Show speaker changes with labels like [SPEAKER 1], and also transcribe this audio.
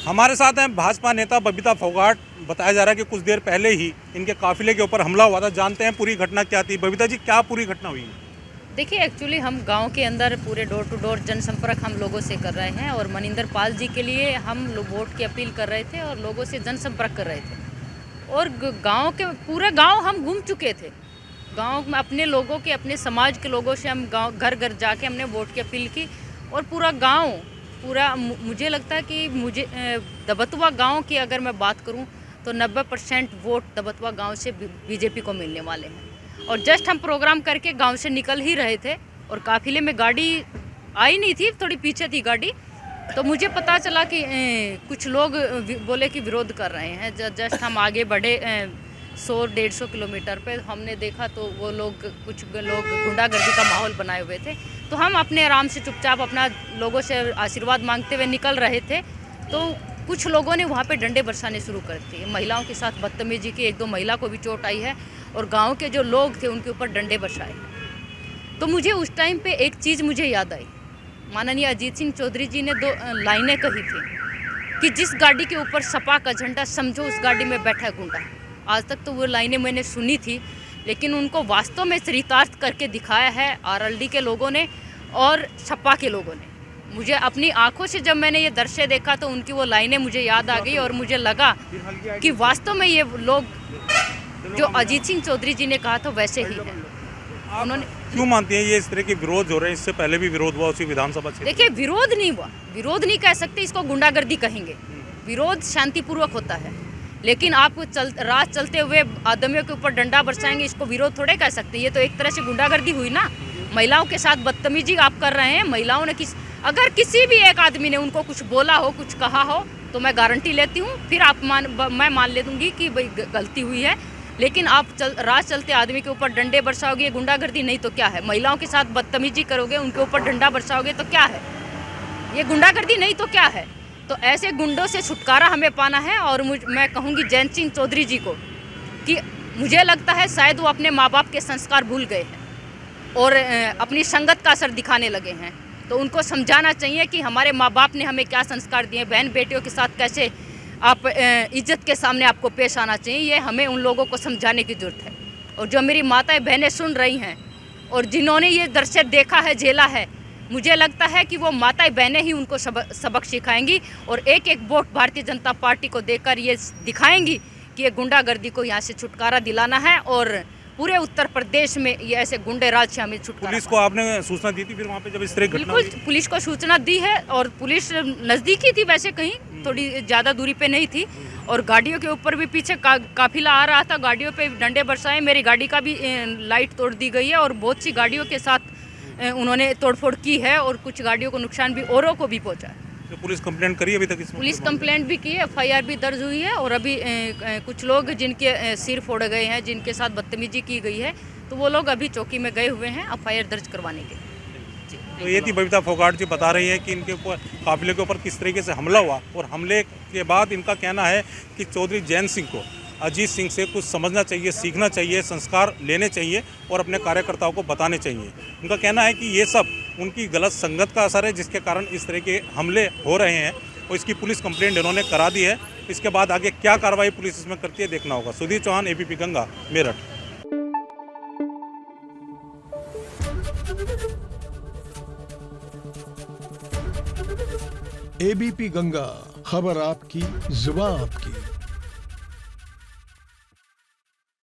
[SPEAKER 1] हमारे साथ हैं भाजपा नेता बबीता फोगाट। बताया जा रहा है कि कुछ देर पहले ही इनके काफिले के ऊपर हमला हुआ था। जानते हैं पूरी घटना क्या थी। बबीता जी, क्या पूरी घटना हुई?
[SPEAKER 2] देखिए, एक्चुअली हम गांव के अंदर पूरे डोर टू डोर जनसंपर्क हम लोगों से कर रहे हैं और मनिंदर पाल जी के लिए हम लोग वोट की अपील कर रहे थे और लोगों से जनसंपर्क कर रहे थे। और गांव के पूरे गांव हम घूम चुके थे। गांव में अपने लोगों के, अपने समाज के लोगों से हम गांव घर घर जाके हमने वोट की अपील की। और पूरा गांव, पूरा मुझे लगता है कि दबतवा गांव की अगर मैं बात करूं तो 90% वोट दबतवा गांव से बीजेपी को मिलने वाले हैं। और जस्ट हम प्रोग्राम करके गांव से निकल ही रहे थे और काफिले में गाड़ी आई नहीं थी, थोड़ी पीछे थी गाड़ी। तो मुझे पता चला कि कुछ लोग बोले कि विरोध कर रहे हैं। जस्ट हम आगे बढ़े 100-150 किलोमीटर पे हमने देखा तो वो लोग, कुछ लोग गुंडागर्दी का माहौल बनाए हुए थे। तो हम अपने आराम से चुपचाप अपना लोगों से आशीर्वाद मांगते हुए निकल रहे थे तो कुछ लोगों ने वहाँ पे डंडे बरसाने शुरू कर दिए। महिलाओं के साथ बदतमीजी की, 1-2 महिला को भी चोट आई है और गांव के जो लोग थे उनके ऊपर डंडे बरसाए। तो मुझे उस टाइम पे एक चीज़ मुझे याद आई। माननीय अजीत सिंह चौधरी जी ने 2 लाइनें कही थी कि जिस गाड़ी के ऊपर सपा का झंडा, समझो उस गाड़ी में बैठा गुंडा। आज तक तो वो लाइनें मैंने सुनी थी, लेकिन उनको वास्तव में चरितार्थ करके दिखाया है आरएलडी के लोगों ने और सपा के लोगों ने। मुझे अपनी आंखों से जब मैंने ये दृश्य देखा तो उनकी वो लाइनें मुझे याद आ गई और मुझे लगा कि वास्तव में ये लोग जो अजीत सिंह चौधरी जी ने कहा था वैसे ही है। उन्होंने
[SPEAKER 1] क्यों मानती हैं ये इस तरह के विरोध हो रहे हैं? इससे पहले भी विरोध हुआ उसी विधानसभा क्षेत्र।
[SPEAKER 2] देखिए, विरोध नहीं हुआ, विरोध नहीं कह सकते, इसको गुंडागर्दी कहेंगे। विरोध शांतिपूर्वक होता है, लेकिन आप रात चलते हुए आदमियों के ऊपर डंडा बरसाएंगे, इसको विरोध थोड़े कह सकते। ये तो एक तरह से गुंडागर्दी हुई ना। महिलाओं के साथ बदतमीजी आप कर रहे हैं। महिलाओं ने अगर किसी भी एक आदमी ने उनको कुछ बोला हो, कुछ कहा हो, तो मैं गारंटी लेती हूँ फिर मैं मान ले दूंगी कि भाई गलती हुई है। लेकिन आप रात चलते आदमी के ऊपर डंडे बरसाओगे, ये गुंडागर्दी नहीं तो क्या है? महिलाओं के साथ बदतमीजी करोगे, उनके ऊपर डंडा बरसाओगे तो क्या है? ये गुंडागर्दी नहीं तो क्या है? तो ऐसे गुंडों से छुटकारा हमें पाना है। और मैं कहूँगी जयंत सिंह चौधरी जी को कि मुझे लगता है शायद वो अपने माँ बाप के संस्कार भूल गए हैं और अपनी संगत का असर दिखाने लगे हैं। तो उनको समझाना चाहिए कि हमारे माँ बाप ने हमें क्या संस्कार दिए, बहन बेटियों के साथ कैसे आप इज्जत के सामने आपको पेश आना चाहिए। ये हमें उन लोगों को समझाने की ज़रूरत है। और जो मेरी माताएं बहनें सुन रही हैं और जिन्होंने ये दृश्य देखा है, झेला है, मुझे लगता है कि वो माताएं बहनें ही उनको सबक सिखाएंगी और एक एक वोट भारतीय जनता पार्टी को देकर ये दिखाएंगी कि ये गुंडागर्दी को यहाँ से छुटकारा दिलाना है और पूरे उत्तर प्रदेश में ये ऐसे गुंडे राज से हमें छुटकारा।
[SPEAKER 1] पुलिस को आपने सूचना दी थी फिर वहाँ पे जब इस तरह घटना हुई?
[SPEAKER 2] बिल्कुल, पुलिस को सूचना दी है और पुलिस नज़दीकी थी, वैसे कहीं थोड़ी ज़्यादा दूरी पे नहीं थी। और गाड़ियों के ऊपर भी पीछे काफिला आ रहा था, गाड़ियों पे डंडे बरसाए। मेरी गाड़ी का भी लाइट तोड़ दी गई है और बहुत सी गाड़ियों के साथ उन्होंने तोड़फोड़ की है और कुछ गाड़ियों को नुकसान भी औरों को भी पहुँचा है।
[SPEAKER 1] तो पुलिस कंप्लेंट करी अभी तक?
[SPEAKER 2] पुलिस कंप्लेंट भी की है, FIR भी दर्ज हुई है और अभी कुछ लोग जिनके सिर फोड़े गए हैं, जिनके साथ बदतमीजी की गई है, तो वो लोग अभी चौकी में गए हुए हैं FIR दर्ज करवाने के लिए।
[SPEAKER 1] तो ये थी बबीता फोगाट जी बता रही हैं कि इनके ऊपर काफिले के ऊपर किस तरीके से हमला हुआ और हमले के बाद इनका कहना है कि चौधरी जयंत सिंह को अजीत सिंह से कुछ समझना चाहिए, सीखना चाहिए, संस्कार लेने चाहिए और अपने कार्यकर्ताओं को बताने चाहिए। उनका कहना है कि ये सब उनकी गलत संगत का असर है जिसके कारण इस तरह के हमले हो रहे हैं और इसकी पुलिस कंप्लेंट इन्होंने करा दी है। इसके बाद आगे क्या कार्रवाई पुलिस इसमें करती है देखना होगा। सुधीर चौहान, ABP गंगा, मेरठ।
[SPEAKER 3] ABP गंगा, खबर आपकी, जुबान आपकी।